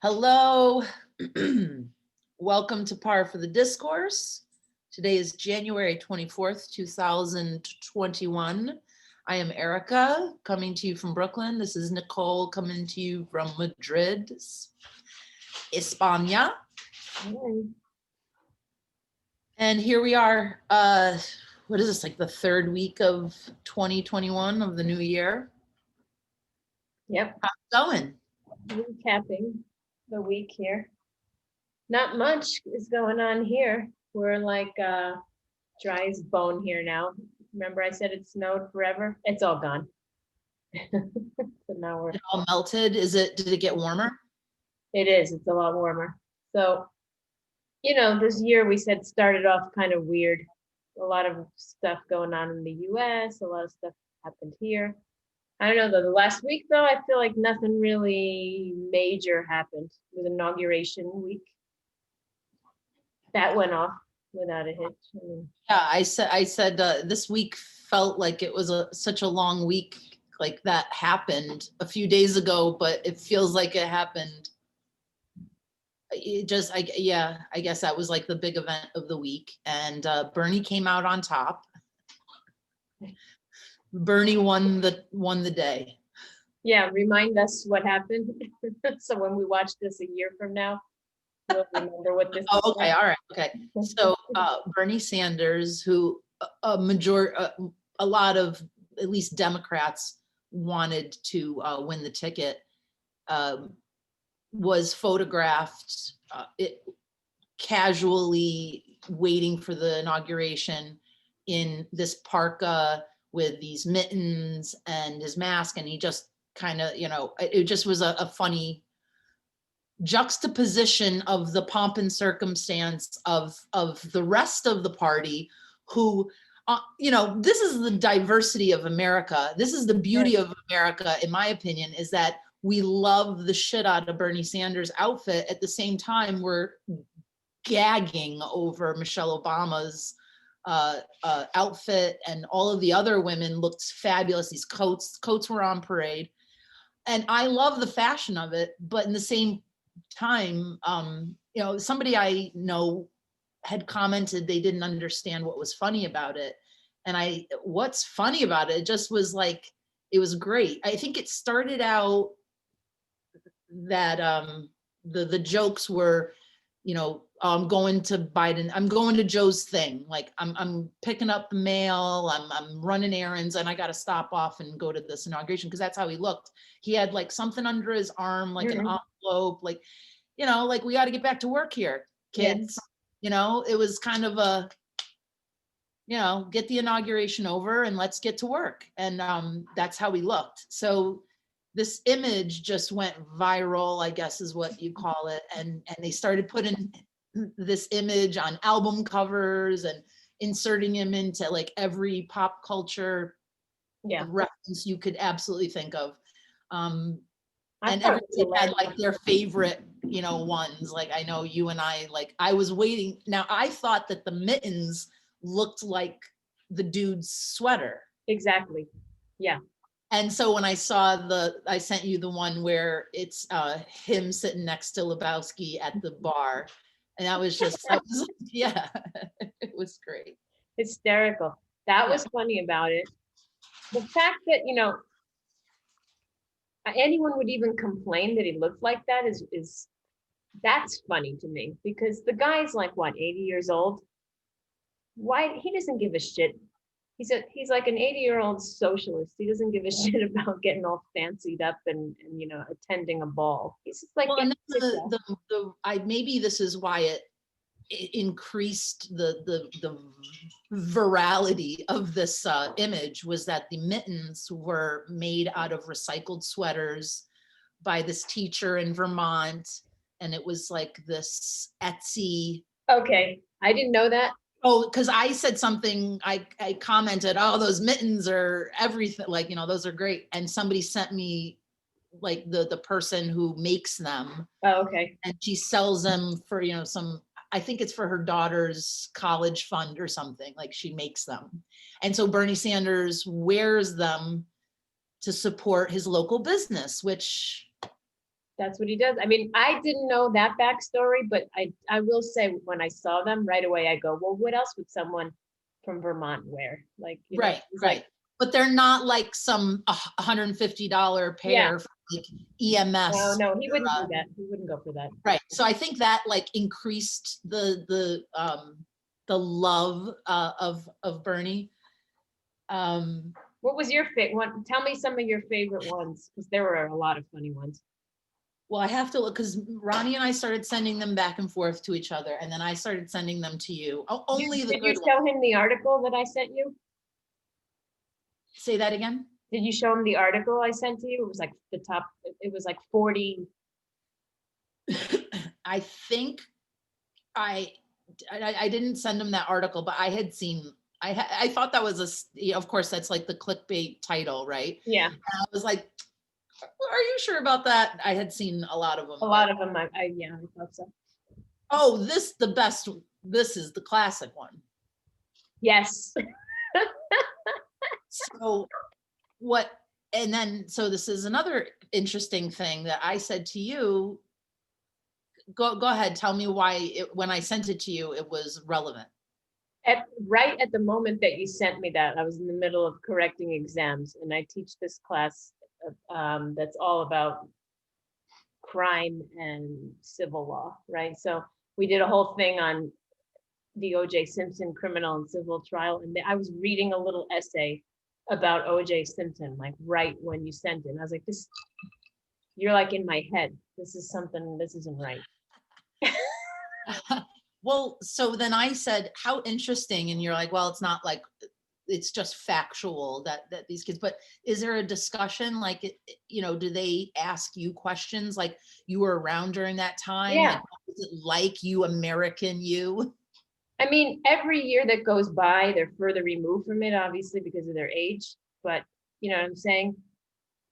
Hello, welcome to Par for the Discourse. Today is January 24th, 2021. I am Erica, coming to you from Brooklyn. This is Nicole, coming to you from Madrid, España. And here we are, what is this, like the third week of 2021 of the new year? Yep. How's it going? Recapping the week here. Not much is going on here. We're like dry as bone here now. Remember I said it snowed forever? It's all gone. So now we're It all melted. Did it get warmer? It is, it's a lot warmer. So, this year we said started off kind of weird. A lot of stuff going on in the US, a lot of stuff happened here. I don't know though, the last week though, I feel like nothing really major happened. It was inauguration week. That went off without a hitch. Yeah, I said this week felt like it was such a long week, like that happened a few days ago, but it feels like it happened. I guess that was like the big event of the week, and Bernie came out on top. Bernie won the day. Yeah, remind us what happened. So when we watch this a year from now, we'll remember what this. Oh, okay, all right, okay. So Bernie Sanders, who a lot of at least Democrats wanted to win the ticket, was photographed casually waiting for the inauguration in this parka with these mittens and his mask, and he just kind of, it just was a funny juxtaposition of the pomp and circumstance of the rest of the party who, this is the diversity of America. This is the beauty of America, in my opinion, is that we love the shit out of Bernie Sanders' outfit. At the same time, we're gagging over Michelle Obama's outfit, and all of the other women looked fabulous. These coats were on parade. And I love the fashion of it, but in the same time, somebody I know had commented they didn't understand what was funny about it. And what's funny about it, just was like, it was great. I think it started out that the jokes were, I'm going to Biden, I'm going to Joe's thing. Like I'm picking up the mail, I'm running errands, and I got to stop off and go to this inauguration, because that's how he looked. He had like something under his arm, like an envelope, like, like, we got to get back to work here, kids. Yes. It was kind of a, get the inauguration over and let's get to work. And that's how he looked. So this image just went viral, I guess is what you call it. And they started putting this image on album covers and inserting him into like every pop culture reference you could absolutely think of. And everybody had like their favorite, ones. Like, I know you and I, like, I was waiting. Now, I thought that the mittens looked like the dude's sweater. Exactly. Yeah. And so when I saw I sent you the one where it's him sitting next to Lebowski at the bar. And that was just, yeah, it was great. Hysterical. That was funny about it. The fact that, anyone would even complain that he looked like that is that's funny to me, because the guy's like, what, 80 years old? Why? He doesn't give a shit. He's like an 80-year-old socialist. He doesn't give a shit about getting all fancied up and attending a ball. He's just like, well, and maybe this is why it increased the virality of this image, was that the mittens were made out of recycled sweaters by this teacher in Vermont, and it was like this Etsy. Okay, I didn't know that. Oh, because I said something, I commented, oh, those mittens are everything, like, those are great. And somebody sent me like the person who makes them. Oh, okay. And she sells them for, I think it's for her daughter's college fund or something, like she makes them. And so Bernie Sanders wears them to support his local business, which That's what he does. I mean, I didn't know that backstory, but I will say when I saw them right away, I go, well, what else would someone from Vermont wear? Like, you know, Right, it's right. like, But they're not like some $150 yeah, pair for like no, EMS. no, he wouldn't do that. He wouldn't go for that. Right. So I think that like increased the love of Bernie. What was your favorite one? Tell me some of your favorite ones, because there were a lot of funny ones. Well, I have to look because Ronnie and I started sending them back and forth to each other, and then I started sending them to you. Only the Did you good ones. show him the article that I sent you? Say that again. Did you show him the article I sent to you? It was like the top, it was like 40. I think I didn't send him that article, but I had seen. I thought that was of course that's like the clickbait title, right? Yeah, And I was like, are you sure about that? I had seen a lot of them. a lot of them. Yeah, I thought so. Oh, the best. This is the classic one. Yes. So what, and then, so this is another interesting thing that I said to you. Go ahead, tell me why when I sent it to you, it was relevant. Right at the moment that you sent me that, I was in the middle of correcting exams, and I teach this class that's all about crime and civil law, right? So we did a whole thing on the O.J. Simpson criminal and civil trial, and I was reading a little essay about O.J. Simpson, like right when you sent it. And I was like, this, you're like in my head. This is something, this isn't right. Well, so then I said, how interesting. And you're like, well, it's not like, it's just factual that these kids, but is there a discussion? Like, do they ask you questions? Like you were around during that time? Yeah. Like, what was it like, you American you? I mean, every year that goes by, they're further removed from it, obviously, because of their age. But you know what I'm saying?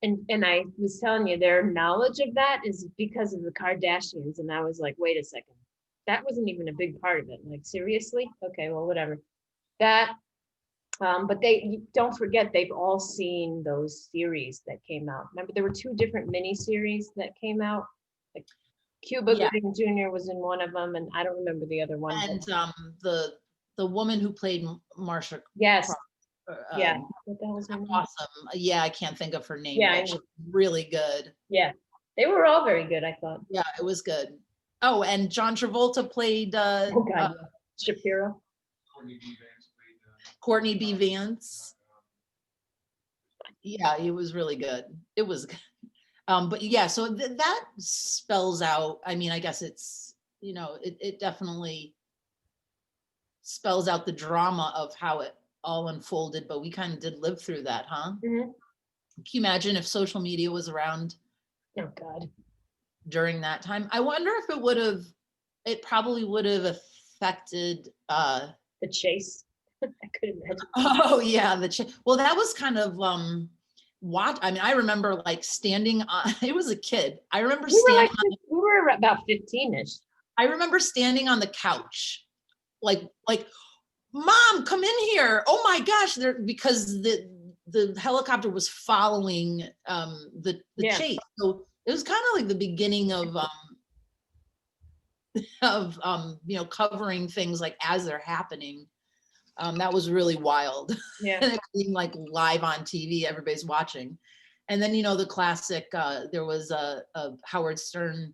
And I was telling you, their knowledge of that is because of the Kardashians. And I was like, wait a second. That wasn't even a big part of it. Like, seriously? Okay, well, whatever. That, but don't forget, they've all seen those series that came out. Remember, there were 2 different mini series that came out. Like Cuba Yeah. Gooding Jr. was in one of them, and I don't remember the other one. And the woman who played Marsha. Yes. Yeah. What the hell's her name? Awesome. Yeah, I can't think of her name. Yeah, really good. Yeah, they were all very good, I thought. Yeah, it was good. Oh, and John Travolta played Shapiro. Courtney B. Vance. Yeah, it was really good. It was good. But yeah, so that spells out, I mean, I guess it's, it definitely spells out the drama of how it all unfolded, but we kind of did live through that, huh? Mm-hmm. Can you imagine if social media was around Oh God. during that time? I wonder if it probably would have affected the chase. I could imagine. Oh yeah, well, that was kind of I remember like standing on it was a kid. I remember we were about 15-ish. I remember standing on the couch, like Mom, come in here. Oh my gosh, because the helicopter was following the chase. So it was kind of like the beginning of covering things like as they're happening. That was really wild. Yeah. Being like live on TV, everybody's watching. And then, the classic, there was a Howard Stern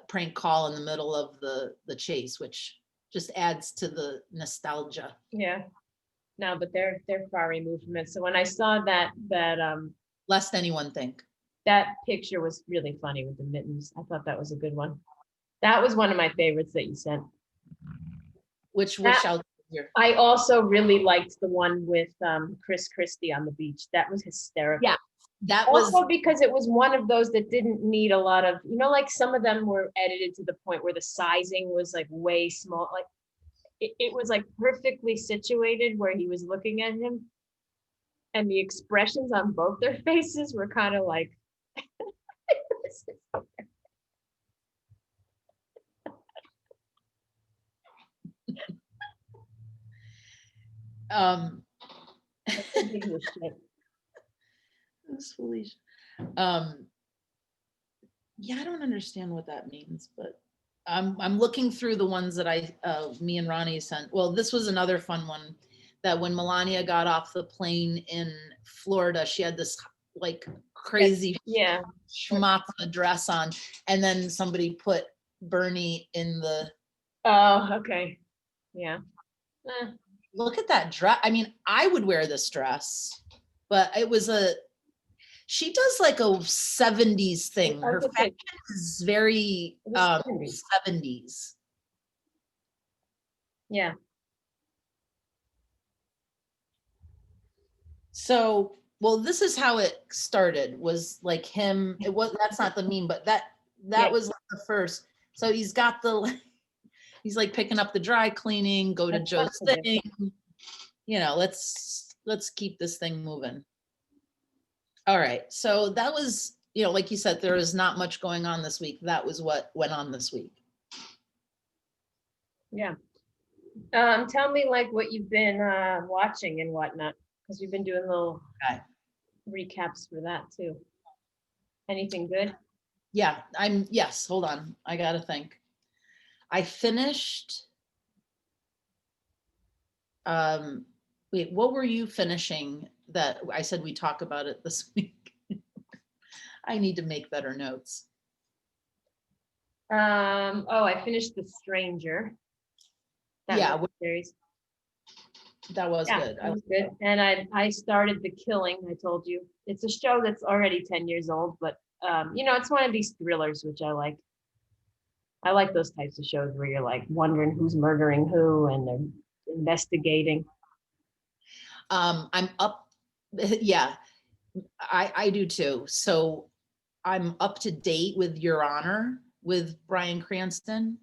prank call in the middle of the chase, which just adds to the nostalgia. Yeah. No, but they're far removed from it. So when I saw that lest anyone think, that picture was really funny with the mittens. I thought that was a good one. That was one of my favorites that you sent. Which I'll hear. I also really liked the one with Chris Christie on the beach. That was hysterical. Yeah. That also was because it was one of those that didn't need a lot of, like some of them were edited to the point where the sizing was like way small. Like it was like perfectly situated where he was looking at him, and the expressions on both their faces were kind of like Felicia. Yeah, I don't understand what that means, but I'm looking through the ones that me and Ronnie sent. Well, this was another fun one that when Melania got off the plane in Florida, she had this like crazy Yeah. schmata dress on, and then somebody put Bernie in the. Oh, okay. Yeah. Eh, Look at that dress. I mean, I would wear this dress, but she does like a 70s thing. I was Her gonna fashion say, is very it was 70s. 70s. Yeah. So, well, this is how it started, was like him. That's not the meme, but that Yeah. was like the first. So he's got he's like picking up the dry cleaning, go to That's fun Joe's to do. thing. Let's keep this thing moving. All right. So that was, like you said, there was not much going on this week. That was what went on this week. Yeah. Tell me like what you've been watching and whatnot, because we've been doing little Okay. recaps for that too. Anything good? Yeah, yes, hold on. I gotta think. I finished, wait, what were you finishing that I said we talk about it this week? I need to make better notes. Oh, I finished The Stranger. Yeah, Series. that was Yeah, good. that was good. And I started The Killing, I told you. It's a show that's already 10 years old, but it's one of these thrillers, which I like. I like those types of shows where you're like wondering who's murdering who and they're investigating. I'm up, yeah, I do too. So I'm up to date with Your Honor with Bryan Cranston.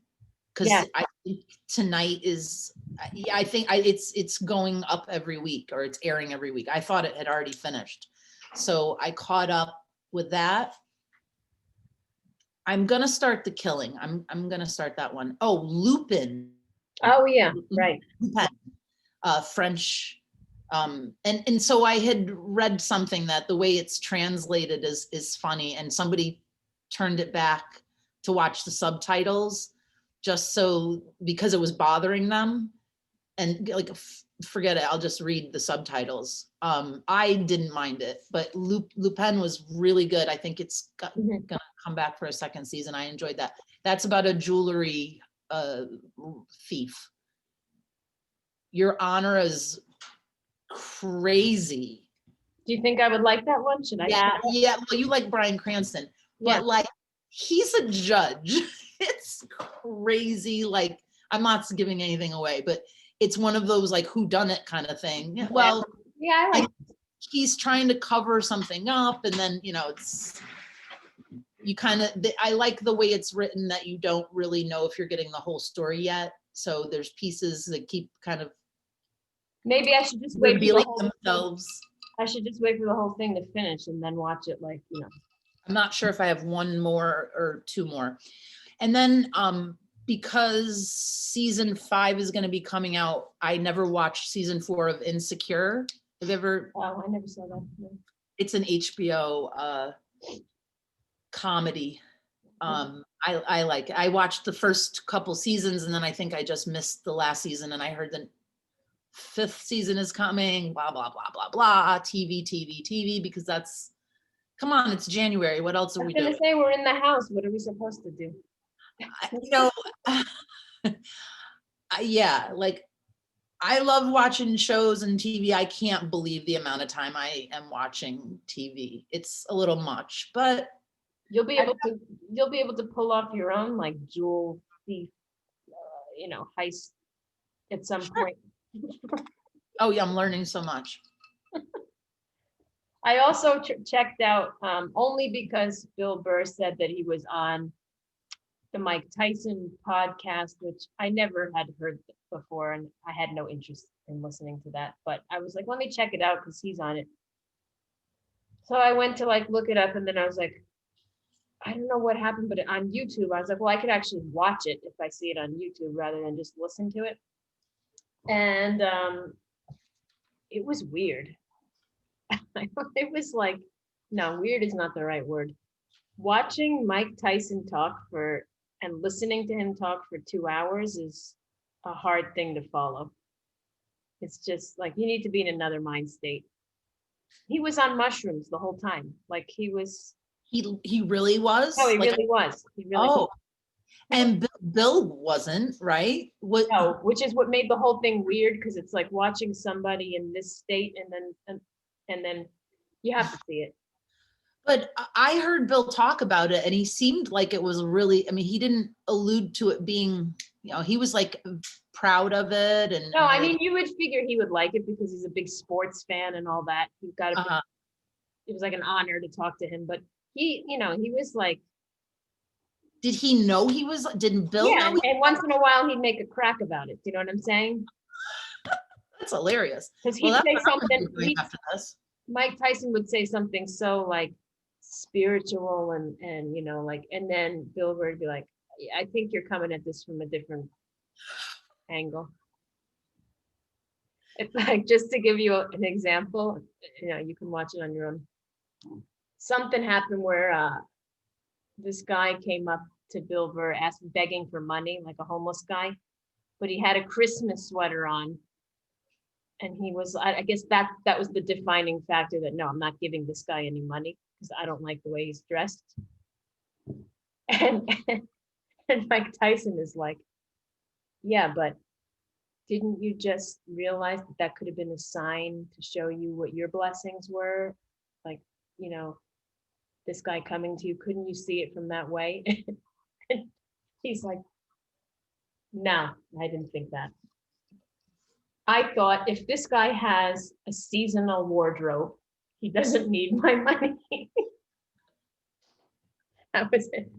Yeah. Because I think tonight is, yeah, I think it's going up every week, or it's airing every week. I thought it had already finished. So I caught up with that. I'm gonna start The Killing. I'm gonna start that one. Oh, Lupin. Oh yeah, right. Lupin, French. And so I had read something that the way it's translated is funny, and somebody turned it back to watch the subtitles just so, because it was bothering them, and like forget it, I'll just read the subtitles. I didn't mind it, but Lupin was really good. I think it's gonna come back for a second season. I enjoyed that. That's about a jewelry thief. Your Honor is crazy. Do you think I would like that one? Should I? Yeah. Well, you like Bryan Cranston, Yeah. but like he's a judge. It's crazy. Like, I'm not giving anything away, but it's one of those like who done it kind of thing. Well, yeah, I like. He's trying to cover something up, and then it's you kind of. I like the way it's written, that you don't really know if you're getting the whole story yet. So there's pieces that keep kind of Maybe I should just wait for the revealing whole themselves. I should just wait for the whole thing to finish and then watch it I'm not sure if I have one more or two more. And then because season 5 is going to be coming out, I never watched season 4 of Insecure. Have you ever? Oh, I never saw that. No. It's an HBO comedy. I like it. I watched the first couple seasons, and then I think I just missed the last season, and I heard the 5th season is coming, blah, blah, blah, blah, blah, TV, because come on, it's January. What else are we doing? I was gonna say, we're in the house. What are we supposed to do? Yeah, like I love watching shows and TV. I can't believe the amount of time I am watching TV. It's a little much, but you'll be able to pull off your own like jewel thief, heist at some point. Oh yeah, I'm learning so much. I also checked out only because Bill Burr said that he was on the Mike Tyson podcast, which I never had heard before, and I had no interest in listening to that. But I was like, let me check it out because he's on it. So I went to like look it up, and then I was like, I don't know what happened, but on YouTube, I was like, well, I could actually watch it if I see it on YouTube rather than just listen to it. And it was weird. It was like, no, weird is not the right word. Watching Mike Tyson talk and listening to him talk for 2 hours is a hard thing to follow. It's just like you need to be in another mind state. He was on mushrooms the whole time. Like he was, He really no, was he like, really was. He really was. oh, and Bill wasn't, right? What? No, which is what made the whole thing weird because it's like watching somebody in this state and then you have to see it. But I heard Bill talk about it, and he seemed like it was really. I mean, he didn't allude to it being, he was like proud of it, No, and I really, mean you would figure he would like it because he's a big sports fan and all that. He's got to. uh, It was like an honor to talk to him, but he was like, did he know he was? Didn't Bill yeah, know? and once in a while he'd make a crack about it. Do you know what I'm saying? That's hilarious. Because Well, he'd that's say what I'm something. gonna be doing after this. Mike Tyson would say something so like spiritual and like, and then Bill Burr would be like, "Yeah, I think you're coming at this from a different angle." It's like, just to give you an example, you can watch it on your own. Something happened where this guy came up to Bill Burr, begging for money, like a homeless guy, but he had a Christmas sweater on. And he was, I guess that was the defining factor that no, I'm not giving this guy any money because I don't like the way he's dressed. And, and Mike Tyson is like, yeah, but didn't you just realize that could have been a sign to show you what your blessings were? Like, you know, this guy coming to you, couldn't you see it from that way? And he's like, no, I didn't think that. I thought if this guy has a seasonal wardrobe, he doesn't need my money. That was it.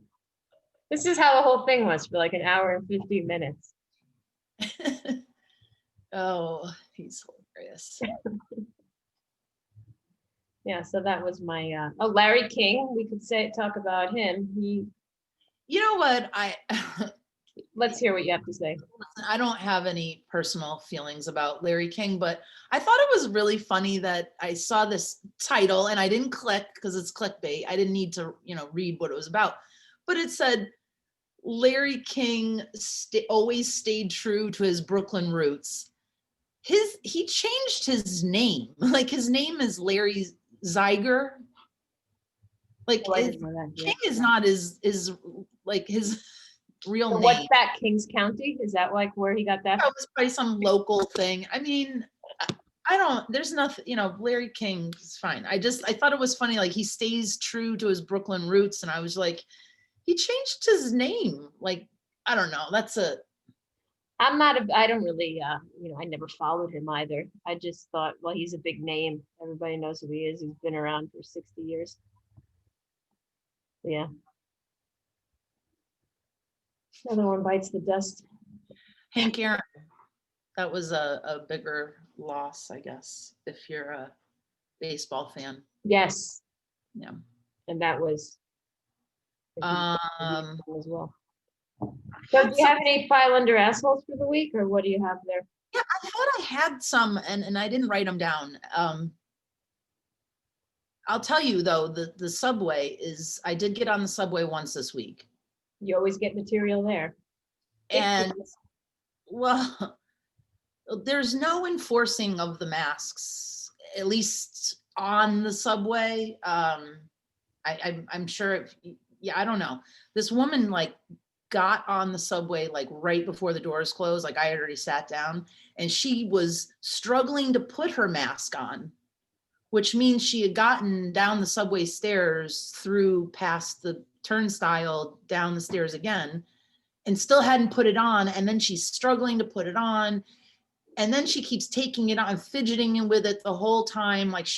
This is how the whole thing was for like an hour and 15 minutes. Oh, he's hilarious. Yeah, so that was my Larry King. We could talk about him. You know what? Let's hear what you have to say. I don't have any personal feelings about Larry King, but I thought it was really funny that I saw this title and I didn't click because it's clickbait. I didn't need to, read what it was about, but it said Larry King always stayed true to his Brooklyn roots. He changed his name. Like his name is Larry Zeiger. Like King is not is like his real So name. what's that? Kings County? Is that like where he got that? That was probably some local thing. I mean, there's nothing, Larry King is fine. I thought it was funny. Like he stays true to his Brooklyn roots. And I was like, he changed his name. Like, I don't know. I don't really, I never followed him either. I just thought, well, he's a big name. Everybody knows who he is. He's been around for 60 years. Yeah. Another one bites the dust. Hank Aaron. That was a bigger loss, I guess, if you're a baseball fan. Yes. Yeah. And that was as well. So do you have any file under assholes for the week, or what do you have there? Yeah, I thought I had some and I didn't write them down. I'll tell you though, the subway I did get on the subway once this week. You always get material there. And well, there's no enforcing of the masks, at least on the subway. I'm sure I don't know. This woman got on the subway right before the doors closed. Like I had already sat down and she was struggling to put her mask on, which means she had gotten down the subway stairs through past the turnstile down the stairs again and still hadn't put it on. And then she's struggling to put it on. And then she keeps taking it on, fidgeting with it the whole time. Like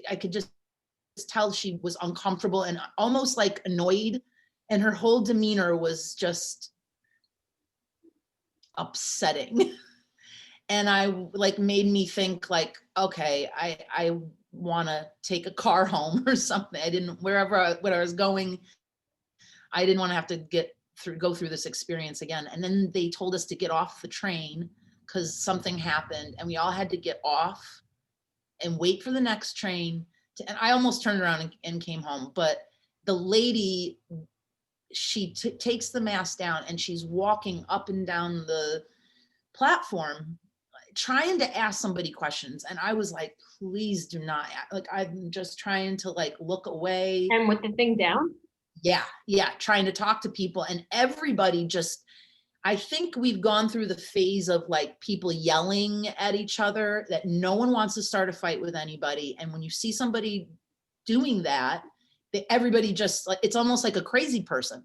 I could just tell she was uncomfortable and almost annoyed. And her whole demeanor was just upsetting. And I made me think okay, I want to take a car home or something. I didn't, wherever I was going, I didn't want to have to go through this experience again. And then they told us to get off the train because something happened and we all had to get off and wait for the next train and I almost turned around and came home. But the lady, she takes the mask down and she's walking up and down the platform trying to ask somebody questions. And I was like, please do not, like, I'm just trying to like look away. And with the thing down? Yeah, trying to talk to people, and everybody just, I think we've gone through the phase of like people yelling at each other, that no one wants to start a fight with anybody. And when you see somebody doing that, everybody just like, it's almost like a crazy person.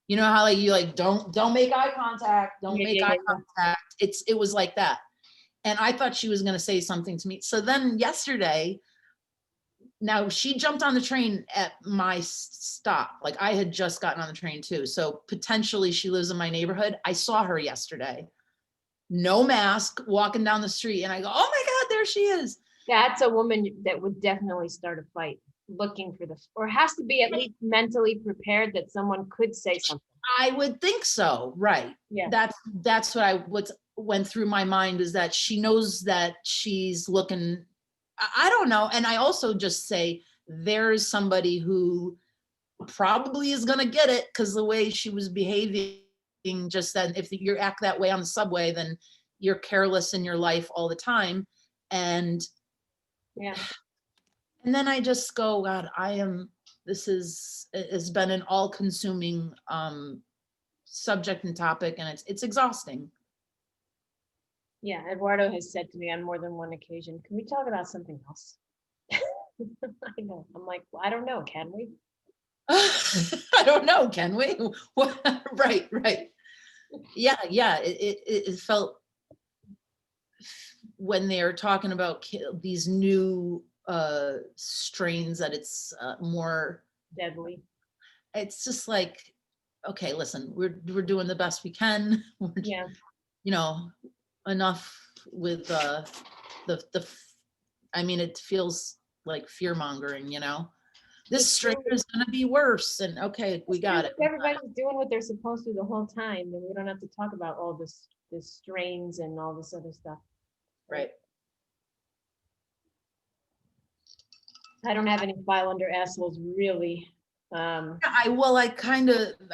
You know how like you like don't make eye contact, don't Yeah, make yeah, eye yeah. contact. It was like that. And I thought she was going to say something to me. So then yesterday, now she jumped on the train at my stop. Like I had just gotten on the train too. So potentially she lives in my neighborhood. I saw her yesterday, no mask, walking down the street. And I go, oh my God, there she is. That's a woman that would definitely start a fight, looking for this, or has to be at least mentally prepared that someone could say something. I would think so. Right. Yeah. That's what went through my mind, is that she knows that she's looking, I don't know. And I also just say, there's somebody who probably is going to get it, because the way she was behaving, just that if you act that way on the subway, then you're careless in your life all the time. And Yeah. And then I just go, God, this has been an all consuming subject and topic, and it's exhausting. Yeah. Eduardo has said to me on more than one occasion, can we talk about something else? I know. I'm like, well, I don't know. Can we? I don't know. Can we? Right. Yeah. It felt, when they're talking about these new strains, that it's more Deadly. It's just like, okay, listen, we're doing the best we can. Yeah. Enough with I mean, it feels like fear mongering, this strain is going to be worse. And okay, we got it. Everybody's doing what they're supposed to the whole time, and we don't have to talk about all this strains and all this other stuff. Right. I don't have any file under assholes really. I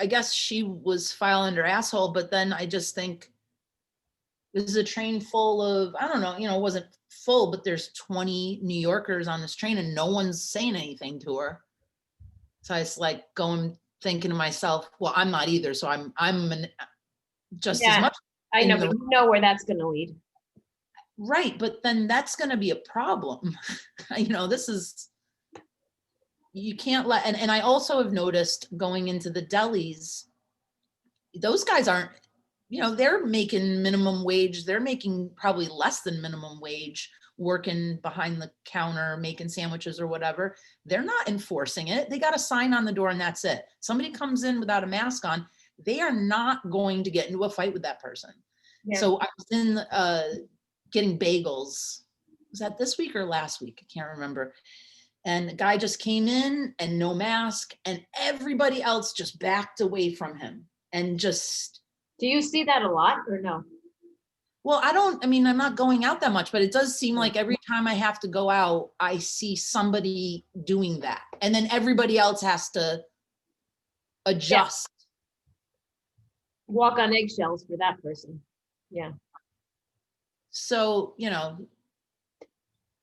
guess she was file under asshole, but then I just think this is a train full of, I don't know, it wasn't full, but there's 20 New Yorkers on this train and no one's saying anything to her. So I was like thinking to myself, well, I'm not either. So I'm just as much. I know, but you know where that's going to lead. Right. But then that's going to be a problem. You can't let, and I also have noticed going into the delis, those guys aren't, they're making minimum wage. They're making probably less than minimum wage, working behind the counter, making sandwiches or whatever. They're not enforcing it. They got a sign on the door and that's it. Somebody comes in without a mask on, they are not going to get into a fight with that person. Yeah. So I was in getting bagels. Was that this week or last week? I can't remember. And the guy just came in and no mask, and everybody else just backed away from him and just. Do you see that a lot or no? Well, I'm not going out that much, but it does seem like every time I have to go out, I see somebody doing that. And then everybody else has to adjust. Yeah. Walk on eggshells for that person. Yeah. So,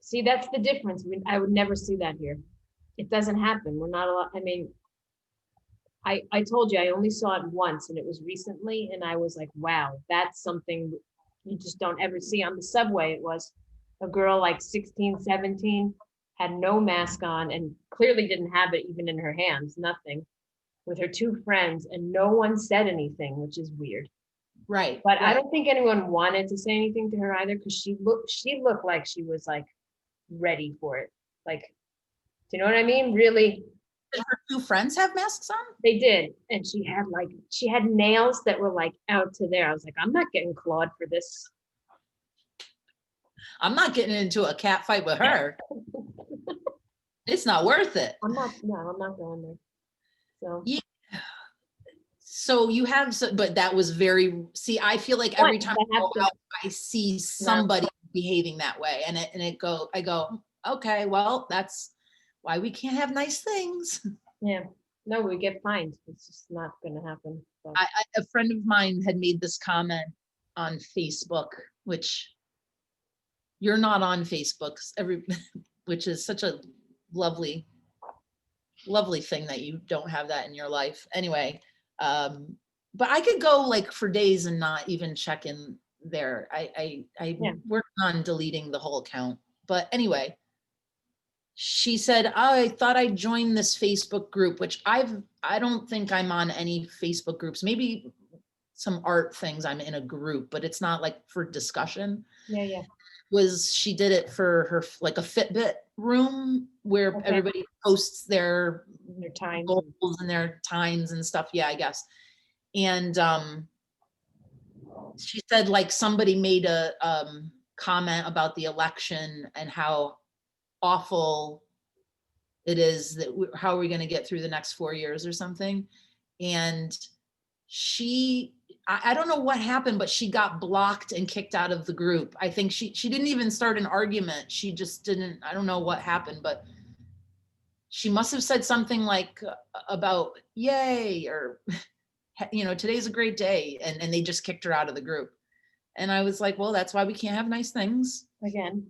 see, that's the difference. I would never see that here. It doesn't happen. We're not allowed. I mean, I told you I only saw it once, and it was recently, and I was like, wow, that's something you just don't ever see on the subway. It was a girl like 16, 17, had no mask on and clearly didn't have it even in her hands, nothing, with her two friends, and no one said anything, which is weird. Right. But right. I don't think anyone wanted to say anything to her either, because she looked like she was like ready for it. Like, do you know what I mean? Really. Did her two friends have masks on? They did. And she had nails that were like out to there. I was like, I'm not getting clawed for this. I'm not getting into a cat fight with her. It's not worth it. I'm not going there. So yeah. So you have, but that was I feel like every time I go out, I see somebody behaving that way, and I go, okay, well, that's why we can't have nice things. Yeah. No, we get fined. It's just not gonna happen. So. A friend of mine had made this comment on Facebook, which you're not on Facebook, which is such a lovely, lovely thing that you don't have that in your life. Anyway, but I could go like for days and not even check in there. I Yeah. worked on deleting the whole account. But anyway, she said, oh, I thought I joined this Facebook group, which I don't think I'm on any Facebook groups. Maybe some art things I'm in a group, but it's not like for discussion. Yeah. She did it for her, like a Fitbit room where Okay. everybody posts their times goals and their times and stuff. Yeah, I guess. And she said like somebody made a comment about the election and how awful it is that how are we going to get through the next 4 years or something. And I don't know what happened, but she got blocked and kicked out of the group. I think she didn't even start an argument. She just didn't, I don't know what happened, but she must have said something like about yay, or, today's a great day. And they just kicked her out of the group. And I was like, well, that's why we can't have nice things. again.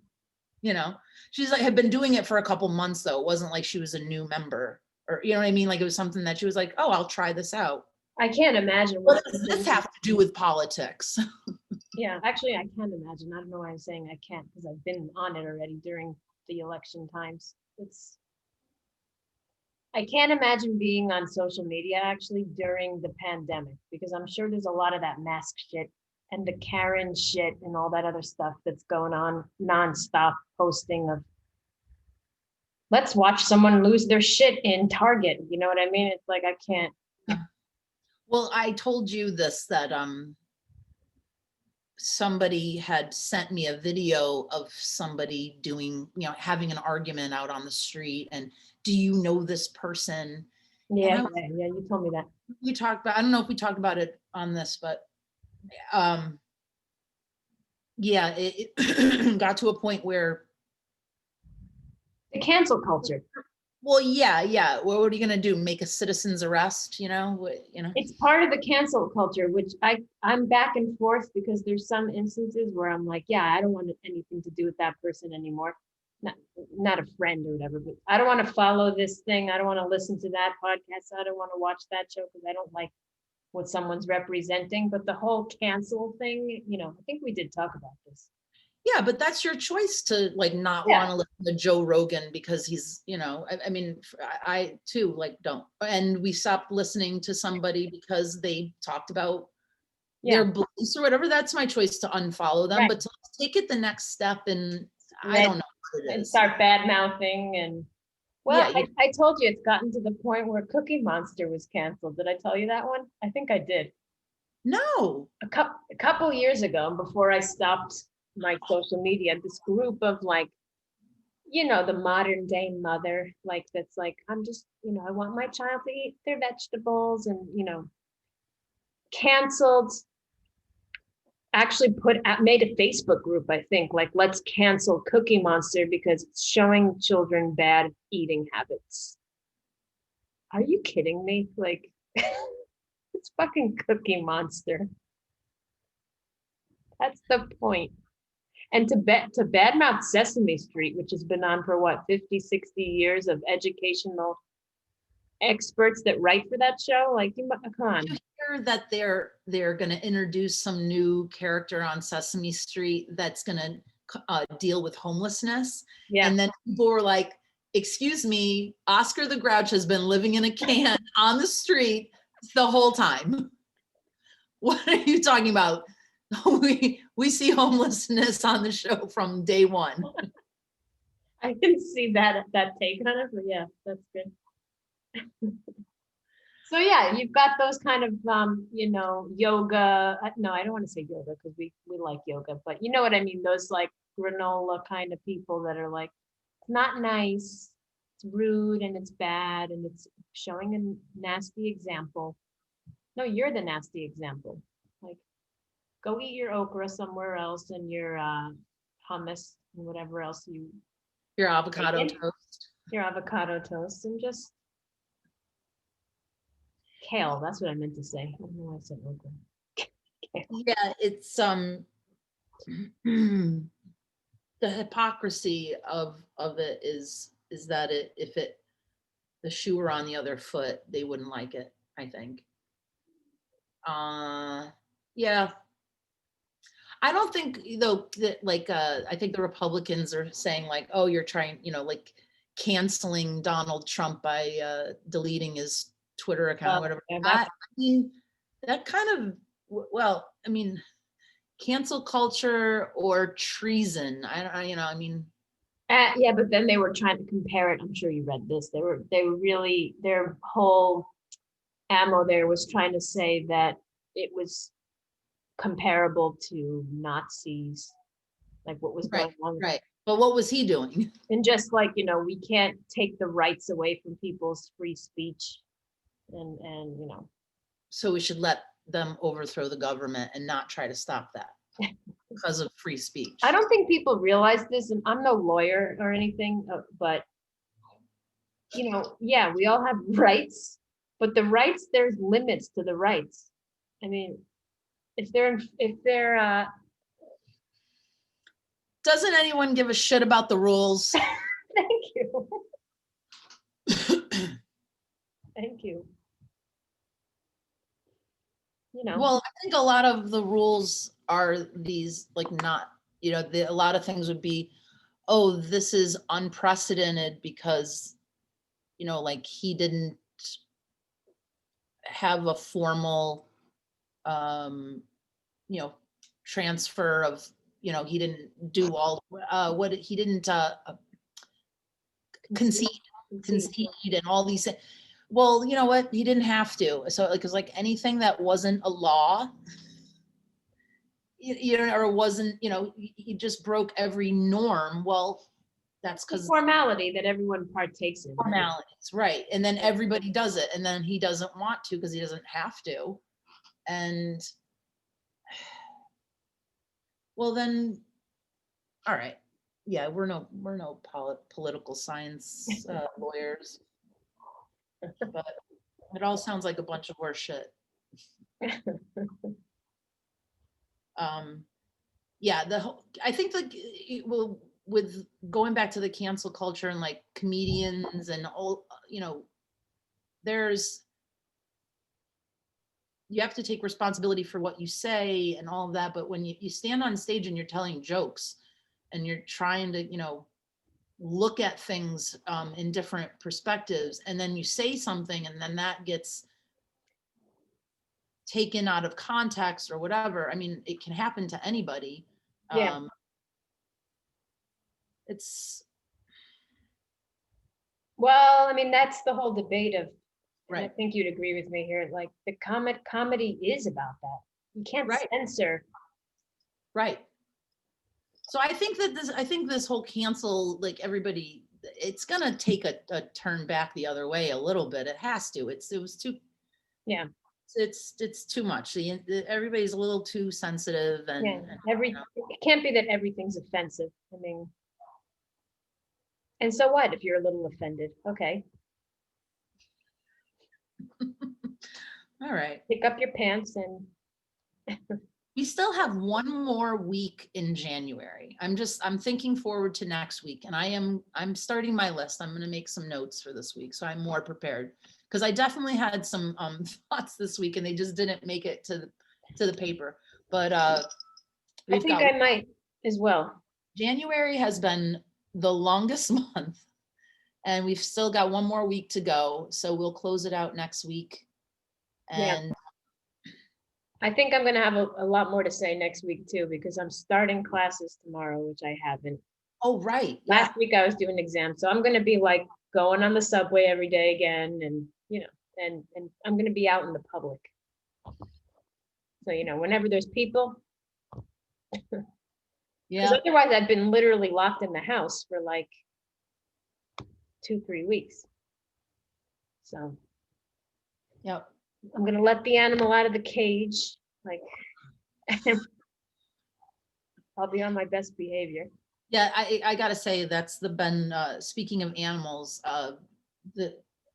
She's like, had been doing it for a couple months though. It wasn't like she was a new member, or, you know what I mean? Like it was something that she was like, oh, I'll try this out. I can't imagine What does this have to do with politics? Yeah, actually, I can't imagine. I don't know why I'm saying I can't, because I've been on it already during the election times. I can't imagine being on social media actually during the pandemic, because I'm sure there's a lot of that mask shit and the Karen shit and all that other stuff that's going on nonstop posting of let's watch someone lose their shit in Target. You know what I mean? It's like I can't. Well, I told you this, that somebody had sent me a video of somebody doing, having an argument out on the street, and do you know this person? Yeah, you told me that. We talked about, I don't know if we talked about it on this, but yeah, it got to a point where The cancel culture. well, yeah. What are you gonna do? Make a citizen's arrest? It's part of the cancel culture, which I'm back and forth, because there's some instances where I'm like, yeah, I don't want anything to do with that person anymore. Not a friend or whatever, but I don't want to follow this thing. I don't want to listen to that podcast. I don't want to watch that show because I don't like what someone's representing. But the whole cancel thing, I think we did talk about this. Yeah, but that's your choice to like not want to listen to Joe Rogan because he's, I mean, I too like don't. And we stopped listening to somebody because they talked about their beliefs or whatever. That's my choice to unfollow them, but to take it the next step, and I don't know what it is. And start bad mouthing and I told you it's gotten to the point where Cookie Monster was canceled. Did I tell you that one? I think I did. No. A couple years ago, before I stopped my social media, this group of like, the modern day mother, like that's like, I'm just, I want my child to eat their vegetables, and canceled, actually made a Facebook group, I think, like, let's cancel Cookie Monster because it's showing children bad eating habits. Are you kidding me? Like, it's fucking Cookie Monster. That's the point. And to badmouth Sesame Street, which has been on for what, 50, 60 years of educational experts that write for that show, like, come on. You hear that they're going to introduce some new character on Sesame Street that's going to deal with homelessness. Yeah. And then people were like, excuse me, Oscar the Grouch has been living in a can on the street the whole time. What are you talking about? We see homelessness on the show from day one. I didn't see that take on it, but yeah, that's good. So yeah, you've got those kind of yoga. No, I don't want to say yoga because we like yoga, but you know what I mean. Those like granola kind of people that are like, it's not nice, it's rude, and it's bad, and it's showing a nasty example. No, you're the nasty example. Like, go eat your okra somewhere else, and your hummus and whatever else your avocado toast. Your avocado toast, and just Kale, that's what I meant to say. I don't know why I said okra. Kale. Yeah, it's the hypocrisy of it is that if the shoe were on the other foot, they wouldn't like it, I think. Yeah. I don't think though that like I think the Republicans are saying like, oh, you're trying, like canceling Donald Trump by deleting his Twitter account or whatever. Yeah, I mean, that kind of well, I mean, cancel culture or treason. I mean, yeah, but then they were trying to compare it. I'm sure you read this. They were really, their whole ammo there was trying to say that it was comparable to Nazis, like what was right, going on. right. But what was he doing? And just like, we can't take the rights away from people's free speech and So we should let them overthrow the government and not try to stop that because of free speech. I don't think people realize this, and I'm no lawyer or anything, but yeah, we all have rights, but the rights, there's limits to the rights. I mean, if they're Doesn't anyone give a shit about the rules? thank you. Thank you. Well, I think a lot of the rules are these like not, a lot of things would be, oh, this is unprecedented because, like he didn't have a formal, you know, transfer of, he didn't do all, what he didn't concede and all these things. Well, you know what? He didn't have to. So like, 'cause like anything that wasn't a law, or wasn't, he just broke every norm. Well, that's because formality that everyone partakes in. formalities, right? And then everybody does it, and then he doesn't want to because he doesn't have to. And well, then, all right, yeah, we're no political science lawyers, but it all sounds like a bunch of horse shit. Yeah, I think well, with going back to the cancel culture and like comedians and all, you have to take responsibility for what you say and all of that. But when you stand on stage and you're telling jokes and you're trying to, look at things in different perspectives, and then you say something and then that gets taken out of context or whatever. I mean, it can happen to anybody. Yeah. It's Well, I mean, that's the whole debate of, and I right. think you'd agree with me here, like the comedy is about that. You can't Right. censor. Right. So I think this whole cancel, like everybody, it's gonna take a turn back the other way a little bit. It has to. It was too. Yeah. It's too much. Everybody's a little too sensitive, and Yeah. It can't be that everything's offensive. I mean, and so what if you're a little offended? Okay. All right. Pick up your pants and. We still have one more week in January. I'm thinking forward to next week, and I'm starting my list. I'm going to make some notes for this week, so I'm more prepared, because I definitely had some thoughts this week and they just didn't make it to the paper. But I think I might as well. January has been the longest month, and we've still got one more week to go. So we'll close it out next week. And I think I'm going to have a lot more to say next week too, because I'm starting classes tomorrow, which I haven't. Oh, right. Last week I was doing exams. So I'm going to be like going on the subway every day again. And, and I'm going to be out in the public. So, whenever there's people. Yeah. Otherwise I've been literally locked in the house for like 2-3 weeks. So. Yep. I'm going to let the animal out of the cage. Like, I'll be on my best behavior. Yeah, I got to say, that's been, speaking of animals,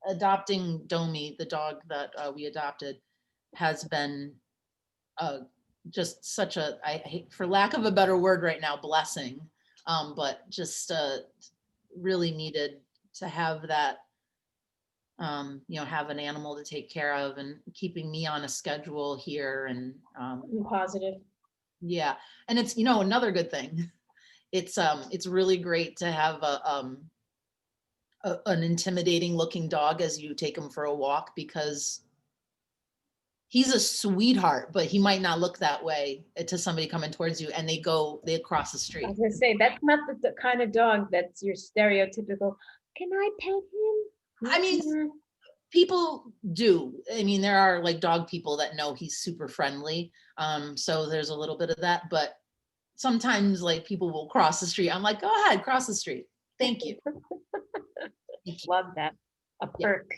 adopting Domi, the dog that we adopted, has been just such a, I hate, for lack of a better word right now, blessing. But just really needed to have that, have an animal to take care of, and keeping me on a schedule here. And Positive. yeah, and it's, another good thing. It's really great to have an intimidating looking dog as you take him for a walk, because he's a sweetheart, but he might not look that way to somebody coming towards you, and they cross the I street. was gonna say, that's not the kind of dog that's your stereotypical, can I pet him? I mean, Mhm. people do. I mean, there are like dog people that know he's super friendly. So there's a little bit of that, but sometimes like people will cross the street. I'm like, go ahead, cross the street. Thank you. Thank you. Love that. A Yeah. perk.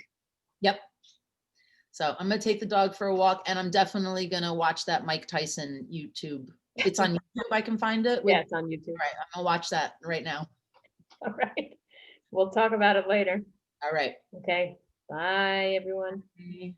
Yep. So I'm gonna take the dog for a walk, and I'm definitely gonna watch that Mike Tyson YouTube. It's on YouTube. I can find it. Yeah, it's on YouTube. All right, I'm gonna watch that right now. All right. We'll talk about it later. All right. Okay. Bye, everyone. Okay.